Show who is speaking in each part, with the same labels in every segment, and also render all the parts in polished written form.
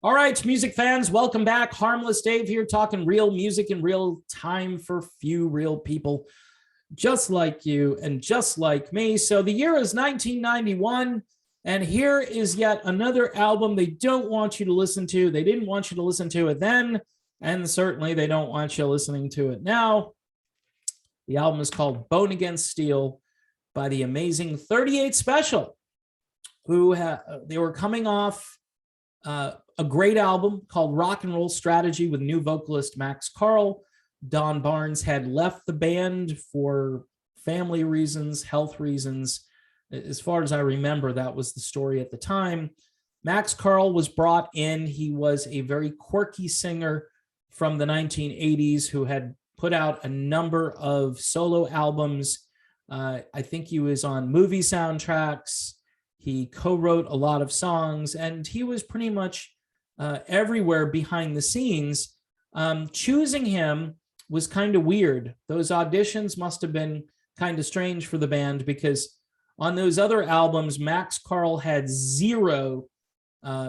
Speaker 1: All right, music fans, welcome back. Harmless Dave here, talking real music in real time for few real people just like you and just like me. So the year is 1991, and here is yet another album they don't want you to listen to. They didn't want you to listen to it then, and certainly they don't want you listening to it now. The album is called Bone Against Steel by the amazing 38 Special, who they were coming off a great album called Rock and Roll Strategy with new vocalist Max Carl. Don Barnes had left the band for family reasons, health reasons. As far as I remember, that was the story at the time. Max Carl was brought in. He was a very quirky singer from the 1980s who had put out a number of solo albums. I think he was on movie soundtracks. He co-wrote a lot of songs, and he was pretty much everywhere behind the scenes. Choosing him was kind of weird. Those auditions must have been kind of strange for the band, because on those other albums, Max Carl had zero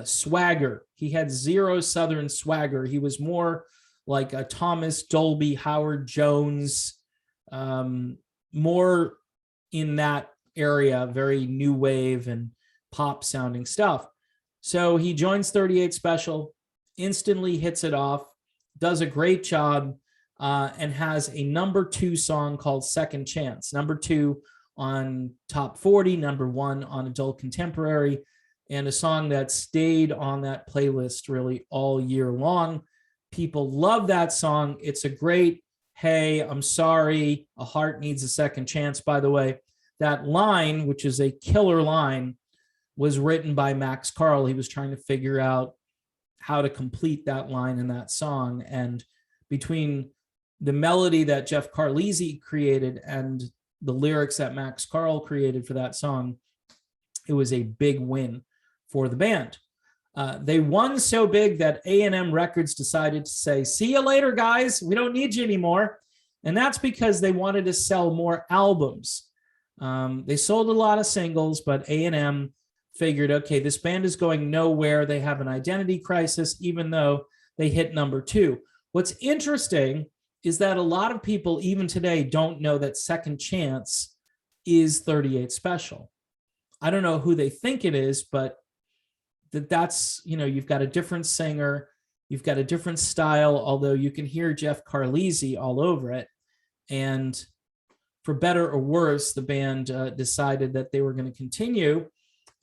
Speaker 1: swagger. He had zero Southern swagger. He was more like a Thomas Dolby, Howard Jones, more in that area, very new wave and pop sounding stuff. So he joins 38 Special, instantly hits it off, does a great job, and has a #2 song called Second Chance. #2 on Top 40, #1 on Adult Contemporary, and a song that stayed on that playlist really all year long. People love that song. It's a great, hey, I'm sorry, a heart needs a second chance, by the way. That line, which is a killer line, was written by Max Carl. He was trying to figure out how to complete that line in that song. And between the melody that Jeff Carlisi created and the lyrics that Max Carl created for that song, it was a big win for the band. They won so big that A&M Records decided to say, see you later, guys. We don't need you anymore. And that's because they wanted to sell more albums. They sold a lot of singles, but A&M figured, okay, this band is going nowhere. They have an identity crisis, even though they hit #2. What's interesting is that a lot of people, even today, don't know that Second Chance is 38 Special. I don't know who they think it is, but that's, you've got a different singer, you've got a different style, although you can hear Jeff Carlisi all over it. And for better or worse, the band decided that they were going to continue,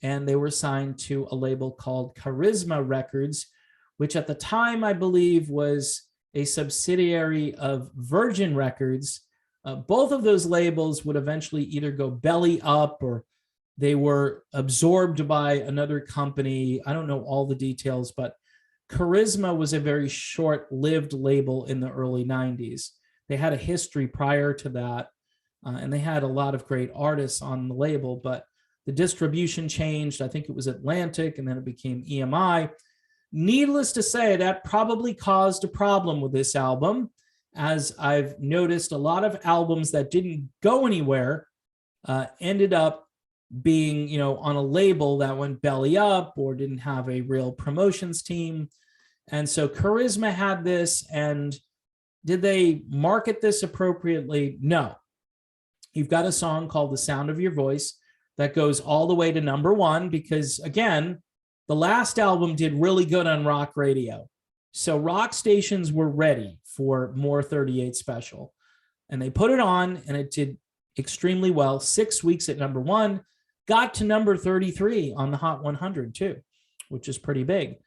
Speaker 1: and they were signed to a label called Charisma Records, which at the time, I believe, was a subsidiary of Virgin Records. Both of those labels would eventually either go belly up or they were absorbed by another company. I don't know all the details, but Charisma was a very short-lived label in the early 90s. They had a history prior to that, and they had a lot of great artists on the label, but the distribution changed. I think it was Atlantic, and then it became EMI. Needless to say, that probably caused a problem with this album, as I've noticed a lot of albums that didn't go anywhere ended up being, on a label that went belly up or didn't have a real promotions team. And so Charisma had this, and did they market this appropriately? No. You've got a song called The Sound of Your Voice that goes all the way to #1 because, again, the last album did really good on rock radio. So rock stations were ready for more 38 Special. And they put it on, and it did extremely well. 6 weeks at #1, got to #33 on the Hot 100 too, which is pretty big.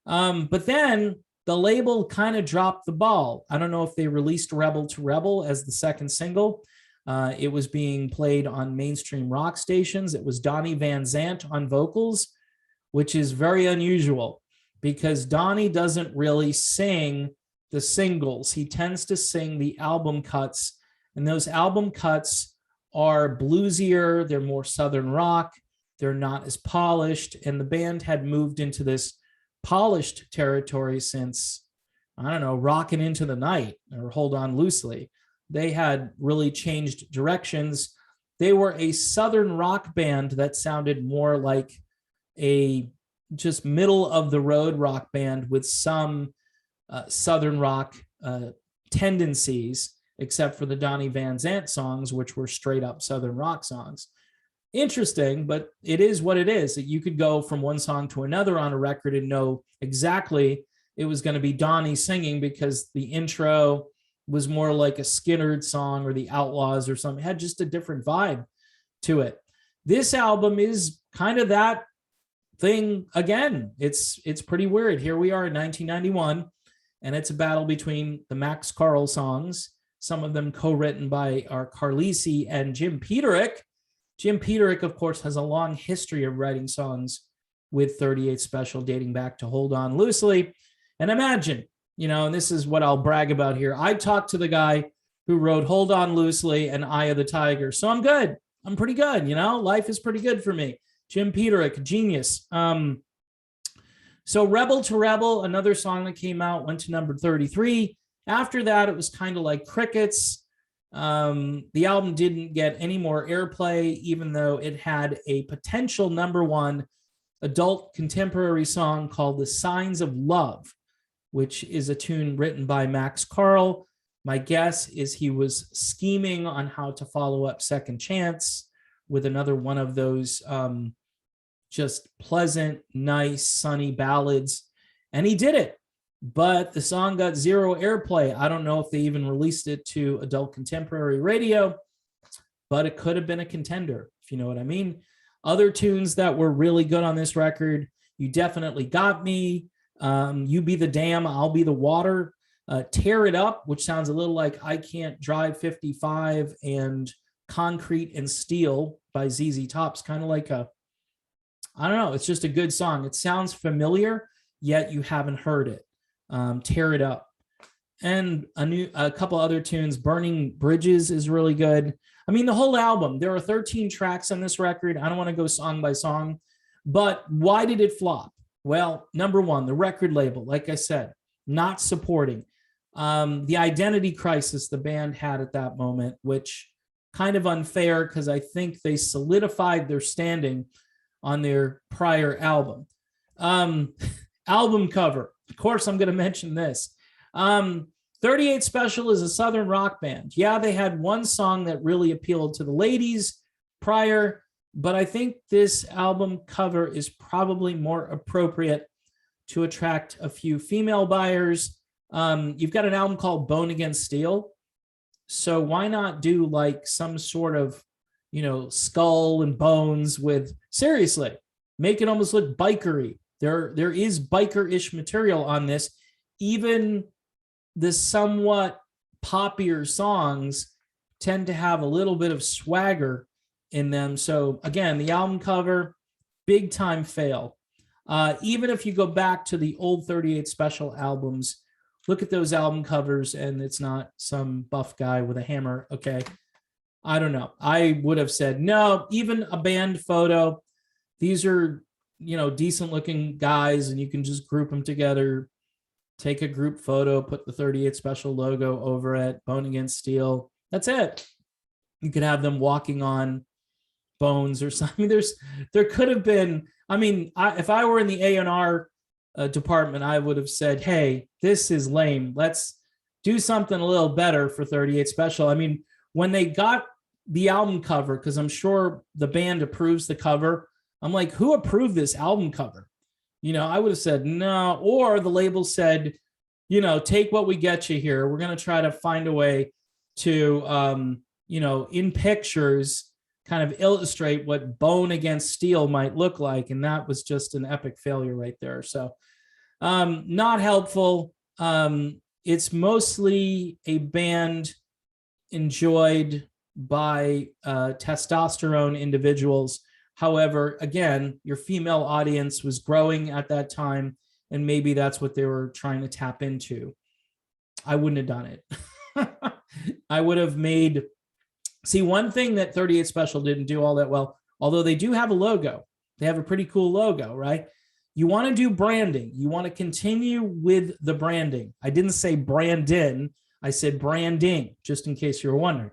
Speaker 1: But then the label kind of dropped the ball. I don't know if they released Rebel to Rebel as the second single. It was being played on mainstream rock stations. It was Donnie Van Zant on vocals, which is very unusual because Donnie doesn't really sing the singles. He tends to sing the album cuts, and those album cuts are bluesier. They're more Southern rock. They're not as polished, and the band had moved into this polished territory since, I don't know, Rockin' Into the Night or Hold On Loosely. They had really changed directions. They were a Southern rock band that sounded more like a just middle of the road rock band with some Southern rock tendencies, except for the Donnie Van Zant songs, which were straight up Southern rock songs. Interesting, but it is what it is. That you could go from one song to another on a record and know exactly it was going to be Donnie singing, because the intro was more like a Skynyrd song or the Outlaws or something. It had just a different vibe to it. This album is kind of that thing again. It's pretty weird. Here we are in 1991, and it's a battle between the Max Carl songs, some of them co-written by our Carlisi and Jim Peterick. Jim Peterick, of course, has a long history of writing songs with 38 Special dating back to Hold On Loosely. And imagine, and this is what I'll brag about here. I talked to the guy who wrote Hold On Loosely and Eye of the Tiger. So I'm good. I'm pretty good. Life is pretty good for me. Jim Peterick, genius. So Rebel to Rebel, another song that came out, went to number 33. After that, it was kind of like crickets. The album didn't get any more airplay, even though it had a potential number one adult contemporary song called The Signs of Love, which is a tune written by Max Carl. My guess is he was scheming on how to follow up Second Chance with another one of those just pleasant, nice, sunny ballads. And he did it. But the song got zero airplay. I don't know if they even released it to adult contemporary radio, but it could have been a contender, if you know what I mean. Other tunes that were really good on this record, You Definitely Got Me, You Be the Dam, I'll Be the Water, Tear It Up, which sounds a little like I Can't Drive 55, and Concrete and Steel by ZZ Top's kind of like I don't know, it's just a good song. It sounds familiar, yet you haven't heard it. Tear It Up. And a couple other tunes. Burning Bridges is really good. I mean, the whole album, there are 13 tracks on this record. I don't want to go song by song, but why did it flop? Well, number one, the record label, like I said, not supporting. The identity crisis the band had at that moment, which kind of unfair, because I think they solidified their standing on their prior album. Album cover. Of course, I'm going to mention this. 38 Special is a Southern rock band. Yeah, they had one song that really appealed to the ladies prior, but I think this album cover is probably more appropriate to attract a few female buyers. You've got an album called Bone Against Steel. So why not do like some sort of, skull and bones with, seriously, make it almost look bikery. There is biker-ish material on this. Even the somewhat poppier songs tend to have a little bit of swagger in them. So again, the album cover, big time fail. Even if you go back to the old 38 Special albums, look at those album covers and it's not some buff guy with a hammer. Okay. I don't know. I would have said no. Even a band photo, these are decent looking guys, and you can just group them together, take a group photo, put the 38 Special logo over it, Bone Against Steel. That's it. You could have them walking on bones or something. There could have been, if I were in the A&R department, I would have said, hey, this is lame. Let's do something a little better for 38 Special. When they got the album cover, because I'm sure the band approves the cover, I'm like, who approved this album cover? I would have said no. Or the label said, take what we get you here. We're going to try to find a way to, in pictures, kind of illustrate what Bone Against Steel might look like. And that was just an epic failure right there. So not helpful. It's mostly a band enjoyed by testosterone individuals. However, again, your female audience was growing at that time, and maybe that's what they were trying to tap into. I wouldn't have done it. I would have made... See, one thing that 38 Special didn't do all that well, although they do have a logo. They have a pretty cool logo, right? You want to do branding. You want to continue with the branding. I didn't say Brandon. I said branding, just in case you were wondering.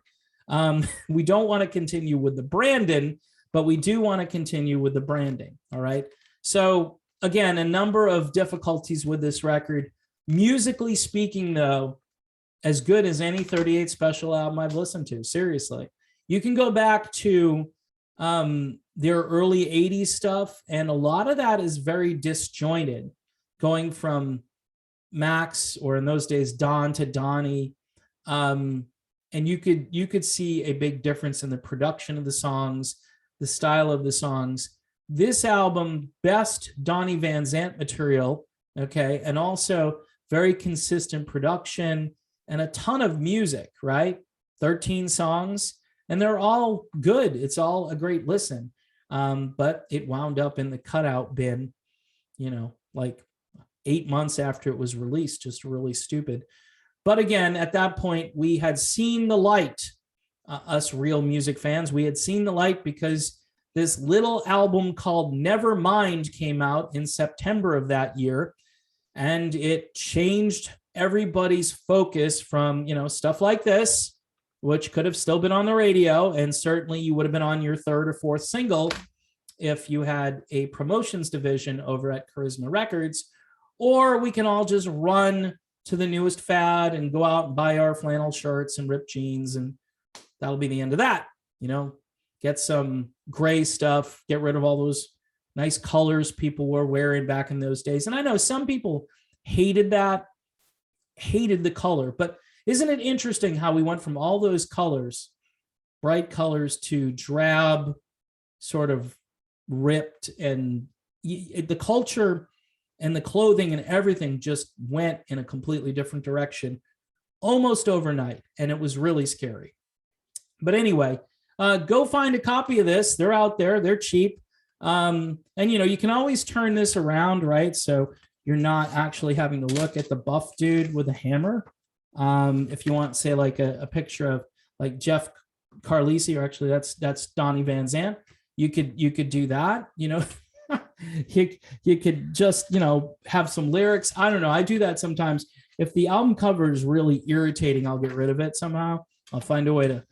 Speaker 1: We don't want to continue with the Brandon, but we do want to continue with the branding. All right. So again, a number of difficulties with this record. Musically speaking, though, as good as any 38 Special album I've listened to, seriously. You can go back to their early 80s stuff, and a lot of that is very disjointed, going from Max, or in those days, Don, to Donnie. And you could see a big difference in the production of the songs, the style of the songs. This album, best Donnie Van Zant material, okay, and also very consistent production and a ton of music, right? 13 songs, and they're all good. It's all a great listen. But it wound up in the cutout bin, like 8 months after it was released, just really stupid. But again, at that point, we had seen the light, us real music fans. We had seen the light because this little album called Nevermind came out in September of that year, and it changed everybody's focus from, stuff like this, which could have still been on the radio, and certainly you would have been on your third or fourth single if you had a promotions division over at Charisma Records. Or we can all just run to the newest fad and go out and buy our flannel shirts and ripped jeans, and that'll be the end of that. Get some gray stuff, get rid of all those nice colors people were wearing back in those days. And I know some people hated the color, but isn't it interesting how we went from all those colors, bright colors, to drab, sort of ripped, and the culture and the clothing and everything just went in a completely different direction almost overnight, and it was really scary. But anyway, go find a copy of this. They're out there. They're cheap. And, you can always turn this around, right? So you're not actually having to look at the buff dude with a hammer. If you want, say, like a picture of like Jeff Carlisi, or actually that's Donnie Van Zant, you could do that. You could just, have some lyrics. I don't know. I do that sometimes. If the album cover is really irritating, I'll get rid of it somehow. I'll find a way to,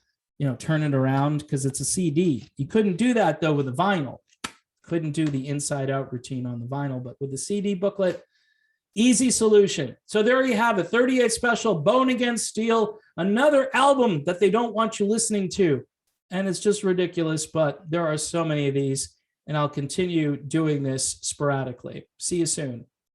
Speaker 1: turn it around, because it's a CD. You couldn't do that, though, with a vinyl. Couldn't do the inside out routine on the vinyl, but with the CD booklet, easy solution. So there you have it, 38 Special, Bone Against Steel, another album that they don't want you listening to. And it's just ridiculous, but there are so many of these, and I'll continue doing this sporadically. See you soon.